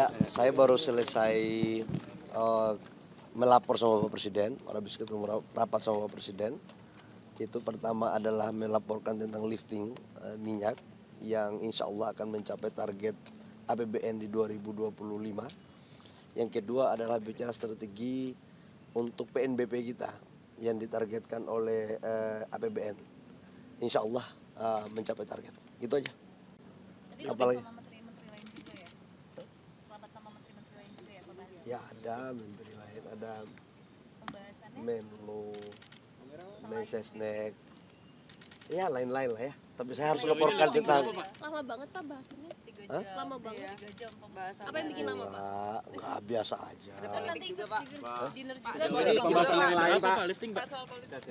Ya, saya baru selesai melapor sama Bapak Presiden, habis ketemu rapat sama Bapak Presiden. Itu pertama adalah melaporkan tentang lifting minyak yang insya Allah akan mencapai target APBN di 2025. Yang kedua adalah bicara strategi untuk PNBP kita yang ditargetkan oleh APBN. Insya Allah mencapai target. Gitu aja. Tadi Apalagi? sama menteri-menteri lain juga ya? Rapat sama menteri-menteri lain juga ya Pak Bahlil? Ya ada menteri lain, ada Pembahasannya Menlu, Mensesnek, ya lain-lain lah ya. Tapi saya harus laporkan tentang. Lama banget Pak bahasannya. 3 Hah? jam. Lama banget. 3 jam pembahasan. Apa yang bikin lama Pak? Enggak, biasa aja. Terus nanti ikut dinner juga. Pembahasan yang lain berapa Pak. Pak lifting Pak?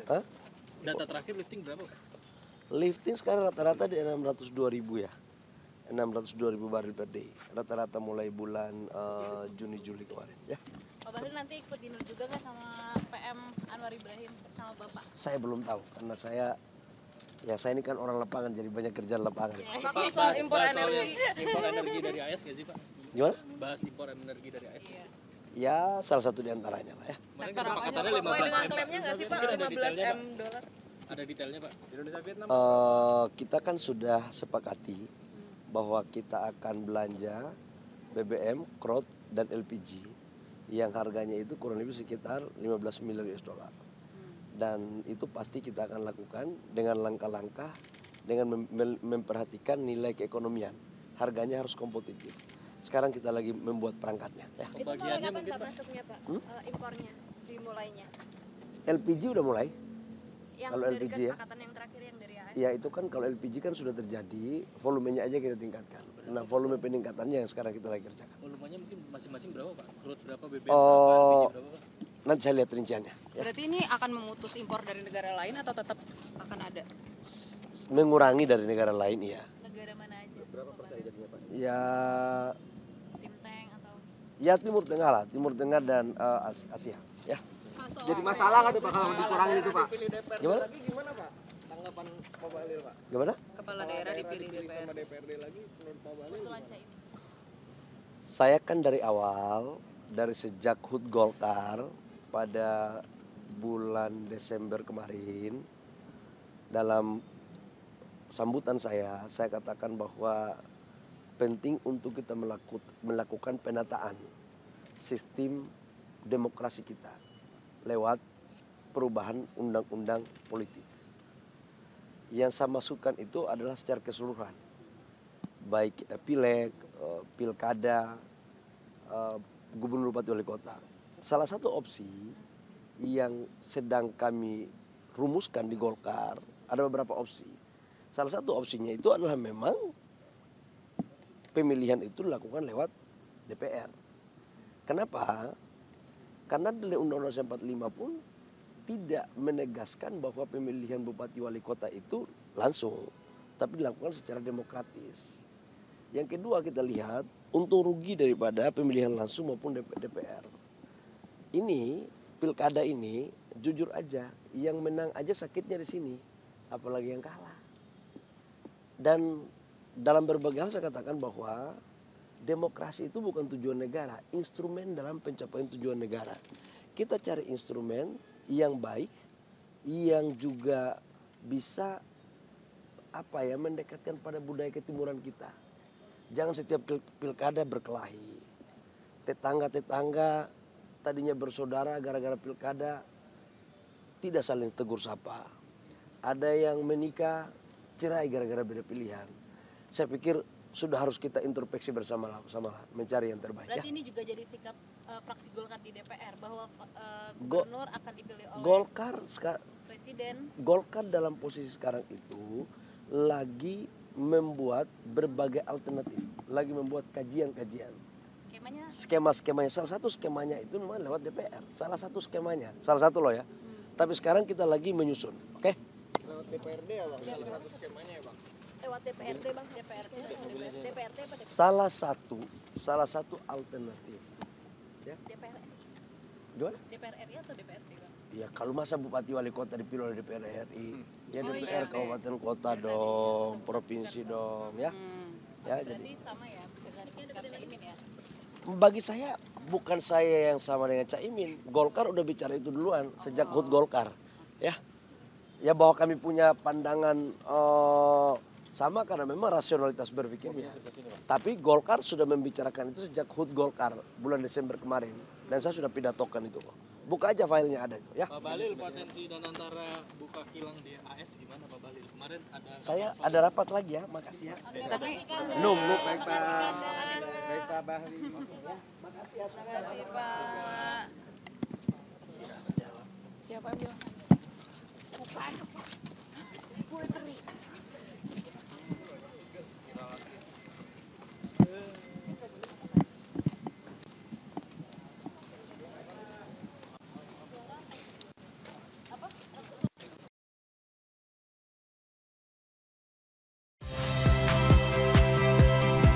Hah? Data terakhir lifting berapa Pak? Lifting sekarang rata-rata di 602.000 ya. 602.000 baril per day. Rata-rata mulai bulan Juni-Juli kemarin ya. Pak Bahlil nanti ikut dinner juga nggak sama PM Anwar Ibrahim sama Bapak? Saya belum tahu karena saya ini kan orang lapangan jadi banyak kerjaan lapangan. Pak, soal impor energi dari AS nggak sih Pak? Gimana? Bahas impor energi dari AS nggak sih? Ya salah satu di antaranya lah ya. Kemarin kesepakatannya 15 M. Mungkin ada detailnya Pak? Ada detailnya Pak? Indonesia Vietnam. Kita kan sudah sepakati bahwa kita akan belanja BBM, crude dan LPG yang harganya itu kurang lebih sekitar 15 miliar US dollar. Dan itu pasti kita akan lakukan dengan langkah-langkah dengan memperhatikan nilai keekonomian. Harganya harus kompetitif. Sekarang kita lagi membuat perangkatnya ya. Itu mulai Pembagiannya kapan mungkin, Pak Pak? masuknya Pak? Impornya dimulainya. LPG udah mulai. Yang Kalau dari LPG ya? kesepakatan yang terakhir yang dari AS. Ya itu kan kalau LPG kan sudah terjadi, volumenya aja kita tingkatkan. Nah volume peningkatannya yang sekarang kita lagi kerjakan. Volumenya mungkin masing-masing berapa Pak? Crude berapa, BBM Oh. berapa, LPG berapa Pak? Nanti saya lihat rinciannya. Ya. Berarti ini akan memutus impor dari negara lain atau tetap akan ada? Mengurangi dari negara lain ya. Negara mana aja? Berapa persen jadinya Pak? Ya, Tim Tank atau? ya Timur Tengah lah, Timur Tengah dan Asia. Ya. Jadi masalah nggak tuh Pak kalau dikurangin itu Pak? Gimana? Gimana Pak? Tanggapan Pak Bahlil Pak? Gimana? Kepala daerah dipilih DPR. Sama DPRD lagi menurut Pak Bahlil. Usulan Caimin. Saya kan dari awal, dari sejak HUT Golkar pada bulan Desember kemarin, dalam sambutan saya katakan bahwa penting untuk kita melakukan penataan sistem demokrasi kita lewat perubahan undang-undang politik. Yang saya maksudkan itu adalah secara keseluruhan, baik pileg, pilkada, gubernur, bupati, wali kota. Salah satu opsi yang sedang kami rumuskan di Golkar, ada beberapa opsi. Salah satu opsinya itu adalah memang pemilihan itu dilakukan lewat DPR. Kenapa? Karena dari Undang-Undang 45 pun tidak menegaskan bahwa pemilihan bupati wali kota itu langsung, tapi dilakukan secara demokratis. Yang kedua kita lihat untung rugi daripada pemilihan langsung maupun DPR. Ini pilkada ini jujur aja yang menang aja sakitnya di sini, apalagi yang kalah. Dan dalam berbagai hal saya katakan bahwa demokrasi itu bukan tujuan negara, instrumen dalam pencapaian tujuan negara. Kita cari instrumen yang baik, yang juga bisa mendekatkan pada budaya ketimuran kita. Jangan setiap pilkada berkelahi. Tetangga-tetangga tadinya bersaudara gara-gara pilkada tidak saling tegur sapa. Ada yang menikah cerai gara-gara beda pilihan. Saya pikir sudah harus kita introspeksi bersama mencari yang terbaik. Berarti Ya. ini juga jadi sikap fraksi Golkar di DPR bahwa gubernur akan dipilih oleh presiden. Golkar dalam posisi sekarang itu lagi membuat berbagai alternatif, lagi membuat kajian-kajian. Skemanya, salah satu skemanya itu memang lewat DPR. Salah satu loh ya. Tapi sekarang kita lagi menyusun, oke? Lewat DPRD ya Bang, salah satu skemanya ya Bang. Lewat DPRD Bang, DPRD apa DPRD? Salah satu alternatif. Ya. DPR Gimana? DPR RI atau DPRD Bang? Ya kalau masa bupati wali kota dipilih oleh DPR RI, ya Oh, DPR iya. kabupaten kota dong, provinsi dong, ya. Ya jadi Berarti sama ya dengan sikap Caimin ya? Bagi saya bukan saya yang sama dengan Caimin. Golkar udah bicara itu duluan sejak HUT Golkar, ya. Ya bahwa kami punya pandangan sama karena memang rasionalitas berpikirnya. Tapi Golkar sudah membicarakan itu sejak HUT Golkar bulan Desember kemarin. Dan saya sudah pidatokan itu kok. Buka aja filenya ada itu ya. Pak Bahlil, potensi dan antara buka kilang di AS gimana Pak Bahlil? Kemarin ada Saya ada rapat lagi ya, makasih ya. Tapi Nunggu. Baik Pak Bahlil. Makasih ya. Makasih Pak. siapa yang bilang?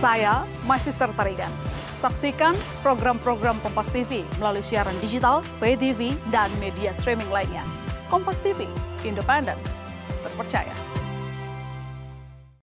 Saya Magister Tarigan. Saksikan program-program Kompas TV melalui siaran digital, pay TV, dan media streaming lainnya. Kompas TV, independen, terpercaya.